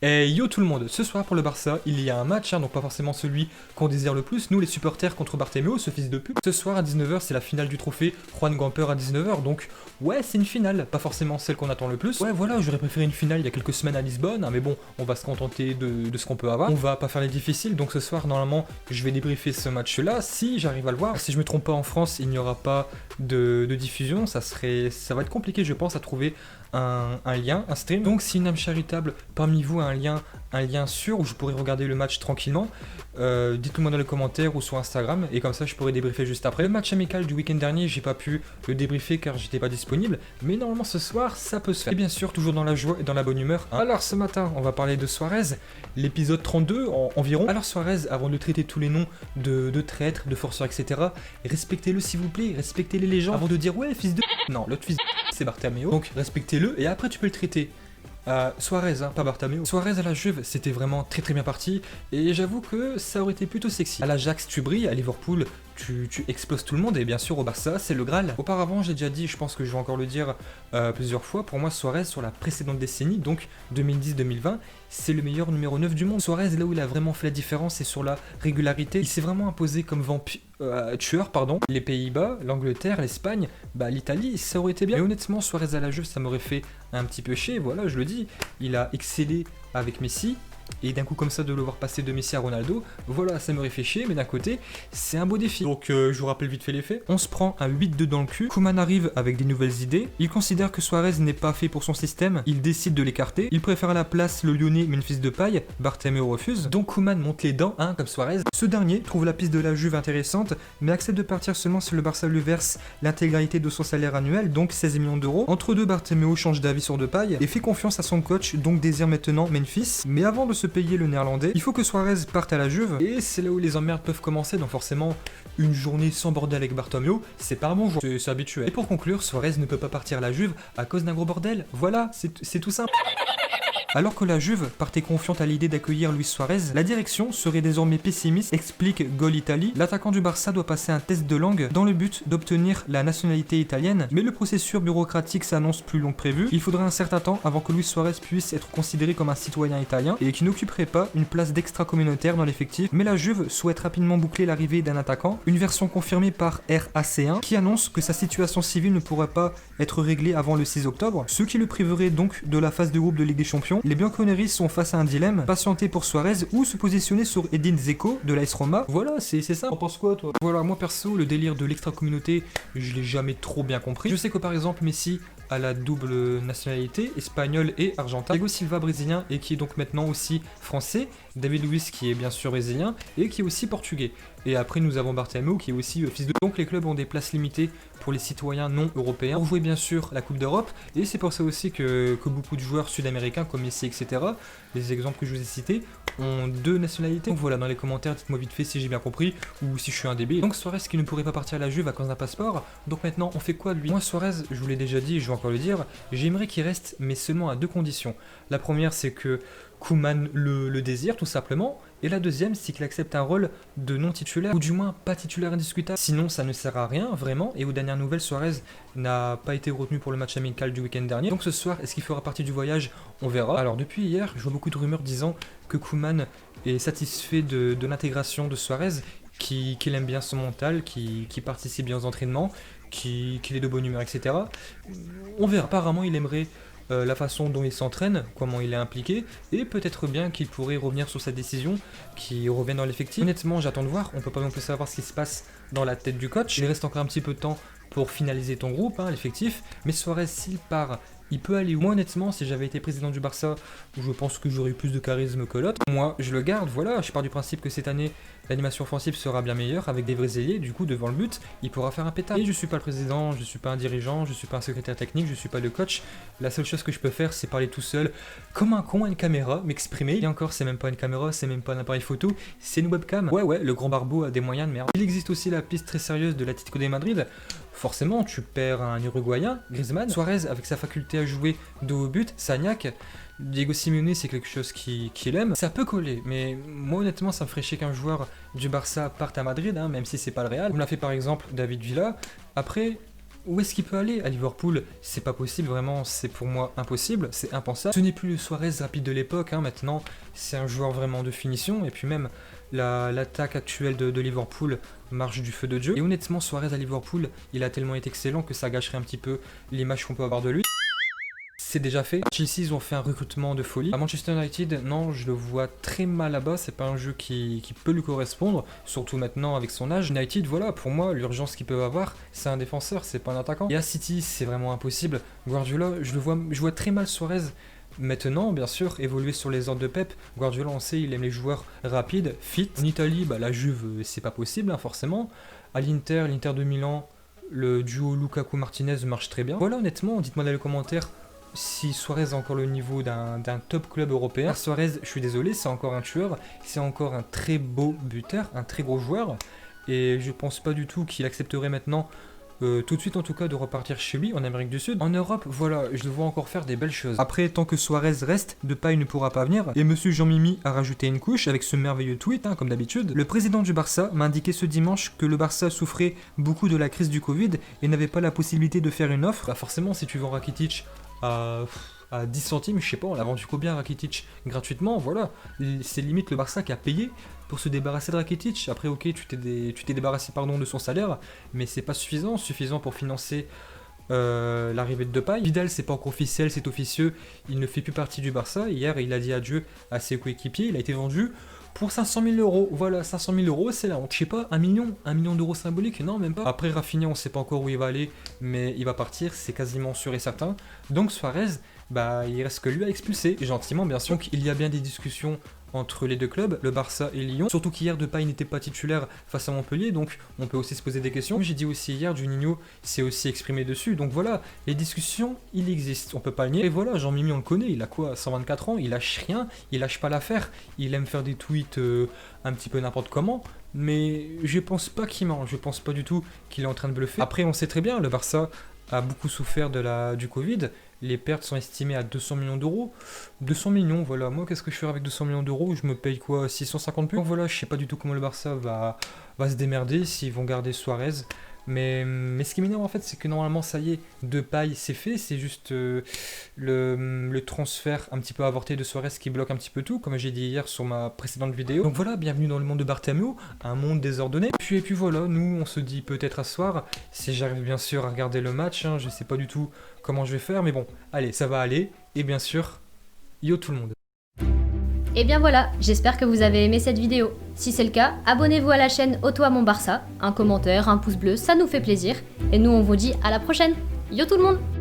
Et yo tout le monde, ce soir pour le Barça, il y a un match, donc pas forcément celui qu'on désire le plus, nous les supporters contre Bartomeu, ce fils de pute. Ce soir à 19h, c'est la finale du trophée Juan Gamper à 19h, donc ouais, c'est une finale, pas forcément celle qu'on attend le plus. Ouais voilà, j'aurais préféré une finale il y a quelques semaines à Lisbonne, mais bon, on va se contenter de ce qu'on peut avoir. On va pas faire les difficiles, donc ce soir, normalement, je vais débriefer ce match-là, si j'arrive à le voir. Si je me trompe pas, en France, il n'y aura pas de diffusion, ça va être compliqué, je pense, à trouver un lien, un stream. Donc si une âme charitable parmi vous a un lien sûr où je pourrais regarder le match tranquillement, dites-le moi dans les commentaires ou sur Instagram, et comme ça je pourrais débriefer juste après. Le match amical du week-end dernier, j'ai pas pu le débriefer car j'étais pas disponible, mais normalement ce soir ça peut se faire. Et bien sûr toujours dans la joie et dans la bonne humeur, hein. Alors ce matin on va parler de Suarez, l'épisode 32 environ. Alors Suarez, avant de traiter tous les noms de traîtres, de forceurs, etc., respectez-le s'il vous plaît, respectez-les les gens avant de dire ouais fils de... Non, l'autre fils de... c'est Bartomeu, donc respectez-le et après tu peux le traiter. Suarez, hein, pas Bartomeu. Suarez à la Juve, c'était vraiment très très bien parti, et j'avoue que ça aurait été plutôt sexy. À l'Ajax, tu brilles, à Liverpool, tu exploses tout le monde, et bien sûr au Barça, c'est le Graal. Auparavant, j'ai déjà dit, je pense que je vais encore le dire plusieurs fois, pour moi Suarez sur la précédente décennie, donc 2010-2020, c'est le meilleur numéro 9 du monde. Suarez, là où il a vraiment fait la différence, c'est sur la régularité. Il s'est vraiment imposé comme tueur, pardon. Les Pays-Bas, l'Angleterre, l'Espagne, l'Italie, ça aurait été bien. Mais honnêtement, Suarez à la Juve, ça m'aurait fait un petit peu chier, voilà, je le dis. Il a excellé avec Messi, et d'un coup comme ça de le voir passer de Messi à Ronaldo, voilà, ça m'aurait fait chier, mais d'un côté, c'est un beau défi. Donc je vous rappelle vite fait les faits. On se prend un 8-2 dans le cul, Koeman arrive avec des nouvelles idées, il considère que Suarez n'est pas fait pour son système, il décide de l'écarter, il préfère à la place le Lyonnais Memphis Depay, Bartomeu refuse, donc Koeman monte les dents, hein, comme Suarez. Ce dernier trouve la piste de la Juve intéressante, mais accepte de partir seulement si le Barça lui verse l'intégralité de son salaire annuel, donc 16 millions d'euros. Entre deux, Bartomeu change d'avis sur Depay et fait confiance à son coach, donc désire maintenant Memphis, mais avant de se payer le néerlandais, il faut que Suarez parte à la Juve, et c'est là où les emmerdes peuvent commencer, donc forcément, une journée sans bordel avec Bartomeu, c'est pas bon, c'est habituel. Et pour conclure, Suarez ne peut pas partir à la Juve à cause d'un gros bordel, voilà, c'est tout simple. Alors que la Juve partait confiante à l'idée d'accueillir Luis Suarez, la direction serait désormais pessimiste, explique Goal Italy. L'attaquant du Barça doit passer un test de langue dans le but d'obtenir la nationalité italienne, mais le processus bureaucratique s'annonce plus long que prévu. Il faudra un certain temps avant que Luis Suarez puisse être considéré comme un citoyen italien et qui n'occuperait pas une place d'extra-communautaire dans l'effectif. Mais la Juve souhaite rapidement boucler l'arrivée d'un attaquant, une version confirmée par RAC1 qui annonce que sa situation civile ne pourrait pas être réglée avant le 6 octobre, ce qui le priverait donc de la phase de groupe de Ligue des Champions. Les Bianconeri sont face à un dilemme, patienter pour Suarez ou se positionner sur Edin Dzeko de l'AS Roma. Voilà, c'est ça. T'en penses quoi toi? Voilà, moi perso, le délire de l'extra-communauté, je l'ai jamais trop bien compris. Je sais que par exemple Messi a la double nationalité, espagnol et argentin. Thiago Silva brésilien et qui est donc maintenant aussi français. David Luiz qui est bien sûr brésilien et qui est aussi portugais. Et après nous avons Bartomeu qui est aussi fils de... Donc les clubs ont des places limitées pour les citoyens non européens pour jouer bien sûr la Coupe d'Europe, et c'est pour ça aussi que beaucoup de joueurs sud-américains comme Messi, etc., les exemples que je vous ai cités, ont deux nationalités. Donc voilà, dans les commentaires, dites-moi vite fait si j'ai bien compris ou si je suis un débile. Donc Suarez qui ne pourrait pas partir à la Juve à cause d'un passeport, donc maintenant on fait quoi de lui? Moi Suarez, je vous l'ai déjà dit, je vais encore le dire, j'aimerais qu'il reste, mais seulement à deux conditions. La première, c'est que Koeman le désire tout simplement, et la deuxième, c'est qu'il accepte un rôle de non titulaire, ou du moins pas titulaire indiscutable. Sinon ça ne sert à rien vraiment, et aux dernières nouvelles, Suarez n'a pas été retenu pour le match amical du week-end dernier. Donc ce soir, est-ce qu'il fera partie du voyage? On verra. Alors depuis hier, je vois beaucoup de rumeurs disant que Koeman est satisfait de l'intégration de Suarez, qu'il aime bien son mental, qu'il participe bien aux entraînements, qu'il est de bonne humeur, etc. On verra. Apparemment il aimerait la façon dont il s'entraîne, comment il est impliqué, et peut-être bien qu'il pourrait revenir sur sa décision, qu'il revienne dans l'effectif. Honnêtement, j'attends de voir, on peut pas non plus savoir ce qui se passe dans la tête du coach. Il reste encore un petit peu de temps pour finaliser ton groupe, hein, l'effectif, mais Suarez, s'il part, il peut aller où? Moi honnêtement, si j'avais été président du Barça, je pense que j'aurais eu plus de charisme que l'autre. Moi, je le garde, voilà, je pars du principe que cette année, l'animation offensive sera bien meilleure avec des vrais ailiers, du coup devant le but, il pourra faire un pétard. Et je suis pas le président, je suis pas un dirigeant, je suis pas un secrétaire technique, je suis pas le coach. La seule chose que je peux faire, c'est parler tout seul, comme un con à une caméra, m'exprimer. Et encore, c'est même pas une caméra, c'est même pas un appareil photo, c'est une webcam. Ouais, le grand barbeau a des moyens de merde. Il existe aussi la piste très sérieuse de l'Atlético de Madrid. Forcément, tu perds un Uruguayen, Griezmann. Suarez, avec sa faculté à jouer de haut but, Sagnac. Diego Simeone, c'est quelque chose qu'il aime. Ça peut coller, mais moi honnêtement, ça me ferait chier qu'un joueur du Barça parte à Madrid, hein, même si c'est pas le Real. Comme l'a fait par exemple David Villa. Après, où est-ce qu'il peut aller à Liverpool? C'est pas possible, vraiment, c'est pour moi impossible, c'est impensable. Ce n'est plus le Suarez rapide de l'époque, hein, maintenant c'est un joueur vraiment de finition, et puis même l'attaque actuelle de Liverpool marche du feu de Dieu. Et honnêtement, Suarez à Liverpool, il a tellement été excellent que ça gâcherait un petit peu l'image qu'on peut avoir de lui. C'est déjà fait. Chelsea, ils ont fait un recrutement de folie. À Manchester United, non, je le vois très mal là-bas. C'est pas un jeu qui peut lui correspondre, surtout maintenant avec son âge. United, voilà, pour moi, l'urgence qu'ils peuvent avoir, c'est un défenseur, c'est pas un attaquant. Et à City, c'est vraiment impossible. Guardiola, je vois très mal Suarez. Maintenant, bien sûr, évoluer sur les ordres de Pep. Guardiola, on sait, il aime les joueurs rapides, fit. En Italie, bah, la Juve, c'est pas possible, hein, forcément. À l'Inter de Milan, le duo Lukaku-Martinez marche très bien. Voilà, honnêtement, dites-moi dans les commentaires si Suarez a encore le niveau d'un top club européen. Suarez, je suis désolé, c'est encore un tueur, c'est encore un très beau buteur, un très gros joueur, et je pense pas du tout qu'il accepterait maintenant, tout de suite en tout cas, de repartir chez lui en Amérique du Sud. En Europe, voilà, je le vois encore faire des belles choses. Après, tant que Suarez reste, Depay ne pourra pas venir, et monsieur Jean-Mimi a rajouté une couche avec ce merveilleux tweet, hein, comme d'habitude. Le président du Barça m'a indiqué ce dimanche que le Barça souffrait beaucoup de la crise du Covid et n'avait pas la possibilité de faire une offre. Bah forcément, si tu vends Rakitic à 10 centimes, je sais pas, on l'a vendu combien Rakitic gratuitement, voilà. C'est limite le Barça qui a payé pour se débarrasser de Rakitic. Après, ok, tu t'es débarrassé pardon, de son salaire, mais c'est pas suffisant pour financer l'arrivée de Depay. Vidal, c'est pas encore officiel, c'est officieux, il ne fait plus partie du Barça. Hier, il a dit adieu à ses coéquipiers, il a été vendu pour 500 000 euros. Voilà, 500 000 euros, c'est la honte. Je sais pas, 1 million d'euros symboliques, non, même pas. Après, Rafinha, on sait pas encore où il va aller, mais il va partir, c'est quasiment sûr et certain. Donc Suarez, bah, il reste que lui à expulser, gentiment, bien sûr. Donc, il y a bien des discussions entre les deux clubs, le Barça et Lyon. Surtout qu'hier, Depay n'était pas titulaire face à Montpellier, donc on peut aussi se poser des questions. Comme j'ai dit aussi hier, Juninho s'est aussi exprimé dessus, donc voilà, les discussions, il existe, on peut pas le nier. Et voilà, Jean-Mimi, on le connaît, il a quoi, 124 ans, il lâche rien, il lâche pas l'affaire, il aime faire des tweets un petit peu n'importe comment, mais je pense pas qu'il ment, je pense pas du tout qu'il est en train de bluffer. Après, on sait très bien, le Barça a beaucoup souffert du Covid. Les pertes sont estimées à 200 millions d'euros. 200 millions, voilà. Moi, qu'est-ce que je ferais avec 200 millions d'euros? Je me paye quoi, 650 plus? Donc voilà, je sais pas du tout comment le Barça va se démerder, s'ils vont garder Suarez. Mais ce qui m'énerve en fait, c'est que normalement, ça y est, Depay, c'est fait. C'est juste le transfert un petit peu avorté de Suarez qui bloque un petit peu tout, comme j'ai dit hier sur ma précédente vidéo. Donc voilà, bienvenue dans le monde de Bartomeu, un monde désordonné. Et puis voilà, nous, on se dit peut-être à ce soir, si j'arrive bien sûr à regarder le match, hein, je sais pas du tout comment je vais faire, mais bon, allez, ça va aller. Et bien sûr, yo tout le monde. Et bien voilà, j'espère que vous avez aimé cette vidéo. Si c'est le cas, abonnez-vous à la chaîne Auto à mon Barça, un commentaire, un pouce bleu, ça nous fait plaisir. Et nous on vous dit à la prochaine. Yo tout le monde!